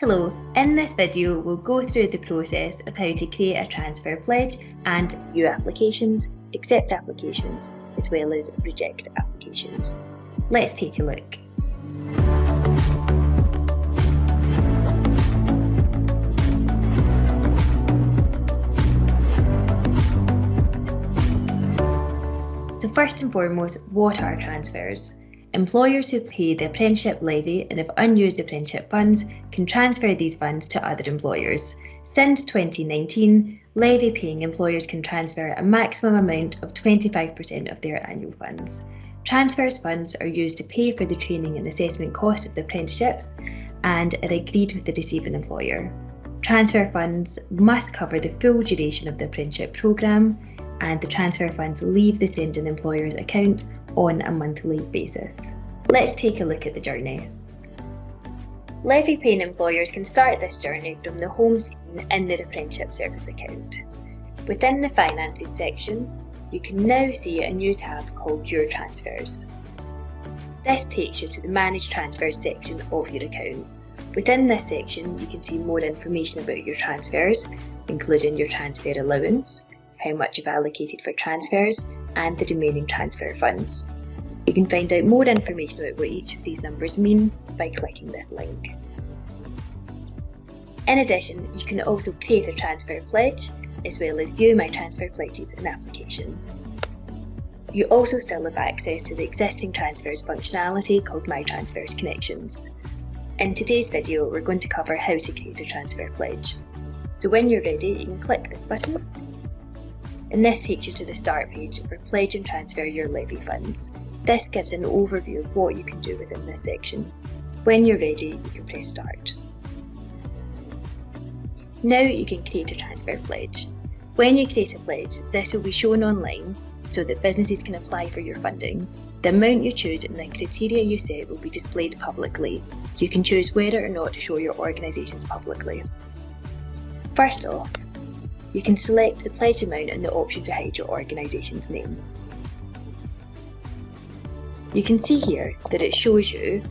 Hello, in this video we'll go through the process of how to create a transfer pledge and view applications, accept applications, as well as reject applications. Let's take a look. So first and foremost, what are transfers? Employers who pay the apprenticeship levy and have unused apprenticeship funds can transfer these funds to other employers. Since 2019, levy paying employers can transfer a maximum amount of 25% of their annual funds. Transfers funds are used to pay for the training and assessment costs of the apprenticeships and are agreed with the receiving employer. Transfer funds must cover the full duration of the apprenticeship programme, and the transfer funds leave the sending employer's account on a monthly basis. Let's take a look at the journey. Levy paying employers can start this journey from the home screen in their apprenticeship service account. Within the finances section, you can now see a new tab called Your Transfers. This takes you to the Manage Transfers section of your account. Within this section, you can see more information about your transfers, including your transfer allowance, how much you've allocated for transfers, and the remaining transfer funds. You can find out more information about what each of these numbers mean by clicking this link. In addition, you can also create a transfer pledge, as well as view my transfer pledges and application. You also still have access to the existing transfers functionality called My Transfers Connections. In today's video, we're going to cover how to create a transfer pledge. So when you're ready, you can click this button, and this takes you to the start page for Pledge and Transfer Your Levy Funds. This gives an overview of what you can do within this section. When you're ready, you can press Start. Now you can create a transfer pledge. When you create a pledge, this will be shown online so that businesses can apply for your funding. The amount you choose and the criteria you set will be displayed publicly. You can choose whether or not to show your organisations publicly. First off, you can select the pledge amount and the option to hide your organisation's name. You can see here that it shows you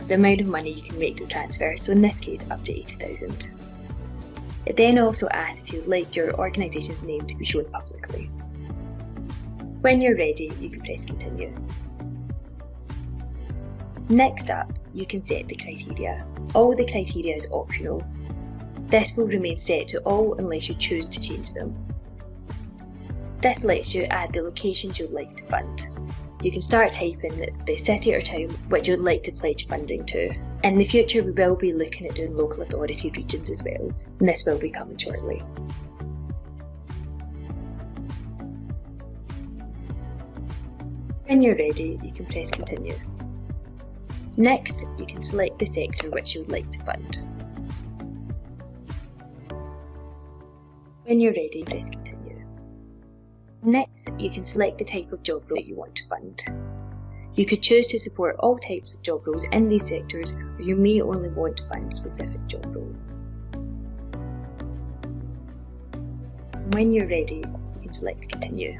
the amount of money you can make the transfer, so in this case up to £80,000. It then also asks if you'd like your organisation's name to be shown publicly. When you're ready, you can press Continue. Next up, you can set the criteria. All the criteria is optional. This will remain set to all unless you choose to change them. This lets you add the locations you'd like to fund. You can start typing the city or town which you would like to pledge funding to. In the future, we will be looking at doing local authority regions as well, and this will be coming shortly. When you're ready, you can press Continue. Next, you can select the sector which you would like to fund. When you're ready, press Continue. Next, you can select the type of job role that you want to fund. You could choose to support all types of job roles in these sectors, or you may only want to fund specific job roles. When you're ready, you can select Continue.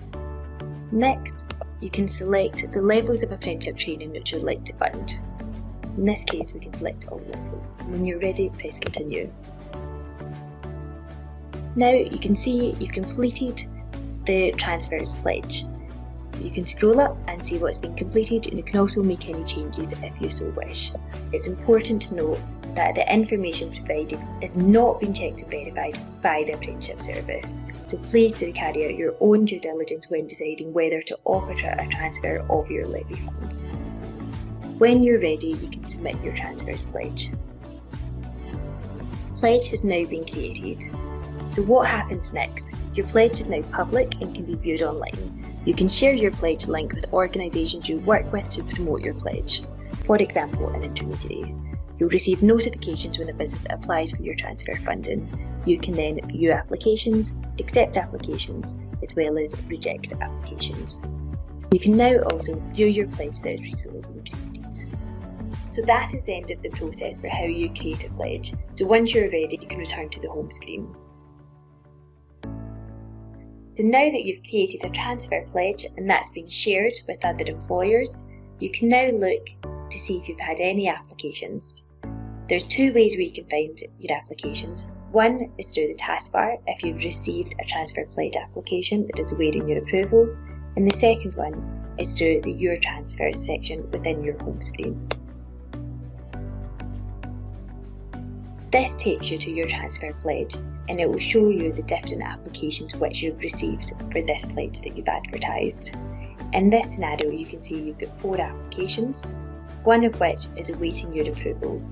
Next, you can select the levels of apprenticeship training which you'd like to fund. In this case, we can select all levels. When you're ready, press Continue. Now you can see you've completed the transfers pledge. You can scroll up and see what's been completed, and you can also make any changes if you so wish. It's important to note that the information provided is not being checked and verified by the apprenticeship service. So please do carry out your own due diligence when deciding whether to offer a transfer of your levy funds. When you're ready, you can submit your transfers pledge. Pledge has now been created. So what happens next? Your pledge is now public and can be viewed online. You can share your pledge link with organisations you work with to promote your pledge. For example, an intermediary. You'll receive notifications when a business applies for your transfer funding. You can then view applications, accept applications, as well as reject applications. You can now also view your pledge that has recently been created. So that is the end of the process for how you create a pledge. So once you're ready, you can return to the home screen. So now that you've created a transfer pledge and that's been shared with other employers, you can now look to see if you've had any applications. There's two ways where you can find your applications. One is through the taskbar if you've received a transfer pledge application that is awaiting your approval, and the second one is through the Your Transfers section within your home screen. This takes you to your transfer pledge, and it will show you the different applications which you've received for this pledge that you've advertised. In this scenario, you can see you've got 4 applications, one of which is awaiting your approval.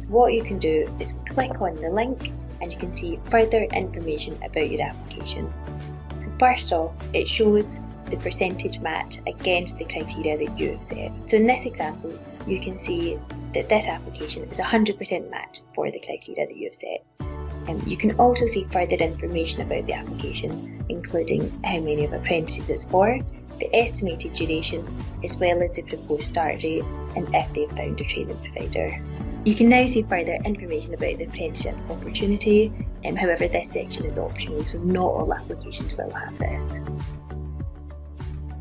So what you can do is click on the link and you can see further information about your application. So first off, it shows the percentage match against the criteria that you have set. So in this example, you can see that this application is 100% match for the criteria that you have set. You can also see further information about the application, including how many of apprentices it's for, the estimated duration, as well as the proposed start date and if they've found a training provider. You can now see further information about the apprenticeship opportunity, however this section is optional, so not all applications will have this.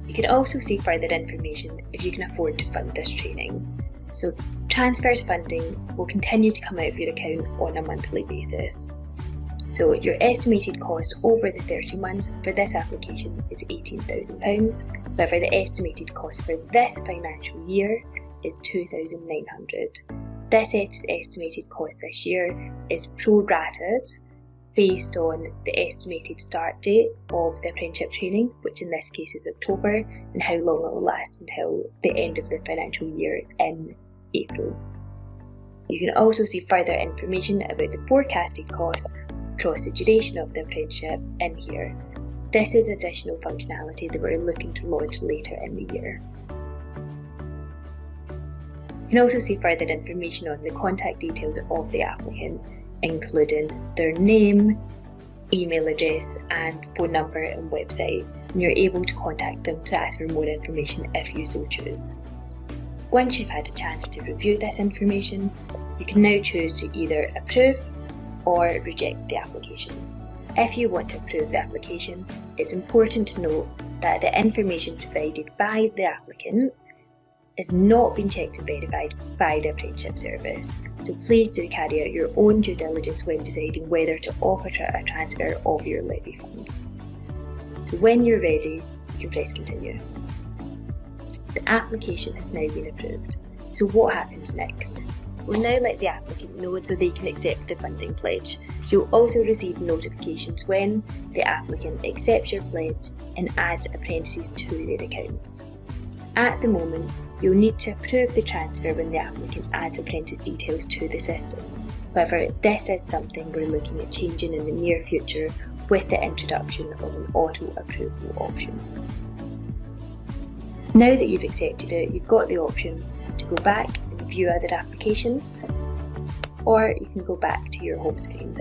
You can also see further information if you can afford to fund this training. So transfers funding will continue to come out of your account on a monthly basis. So your estimated cost over the 30 months for this application is £18,000. However, the estimated cost for this financial year is £2,900. This estimated cost this year is prorated based on the estimated start date of the apprenticeship training, which in this case is October, and how long it will last until the end of the financial year in April. You can also see further information about the forecasted costs across the duration of the apprenticeship in here. This is additional functionality that we're looking to launch later in the year. You can also see further information on the contact details of the applicant, including their name, email address and phone number and website, and you're able to contact them to ask for more information if you so choose. Once you've had a chance to review this information, you can now choose to either approve or reject the application. If you want to approve the application, it's important to note that the information provided by the applicant is not being checked and verified by the apprenticeship service. So please do carry out your own due diligence when deciding whether to offer a transfer of your levy funds. So when you're ready, you can press continue. The application has now been approved. So what happens next? We'll now let the applicant know so they can accept the funding pledge. You'll also receive notifications when the applicant accepts your pledge and adds apprentices to their accounts. At the moment, you'll need to approve the transfer when the applicant adds apprentice details to the system. However, this is something we're looking at changing in the near future with the introduction of an auto approval option. Now that you've accepted it, you've got the option to go back and view other applications, or you can go back to your home screen.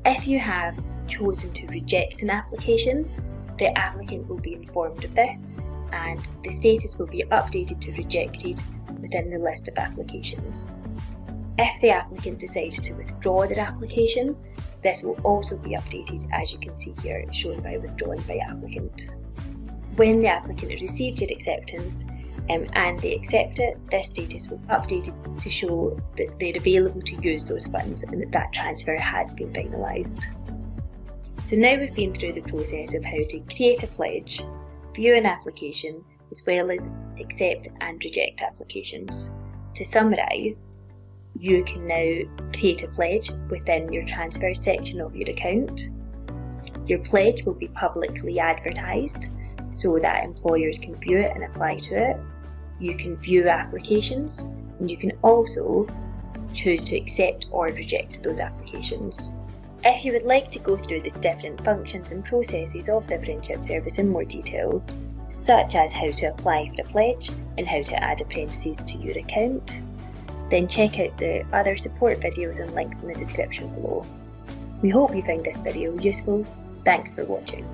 If you have chosen to reject an application, the applicant will be informed of this and the status will be updated to rejected within the list of applications. If the applicant decides to withdraw their application, this will also be updated, as you can see here, shown by withdrawn by applicant. When the applicant has received your acceptance and they accept it, this status will be updated to show that they're available to use those funds and that transfer has been finalised. So now we've been through the process of how to create a pledge, view an application, as well as accept and reject applications. To summarise, you can now create a pledge within your transfer section of your account. Your pledge will be publicly advertised so that employers can view it and apply to it. You can view applications, and you can also choose to accept or reject those applications. If you would like to go through the different functions and processes of the apprenticeship service in more detail, such as how to apply for a pledge and how to add apprentices to your account, then check out the other support videos and links in the description below. We hope you found this video useful. Thanks for watching.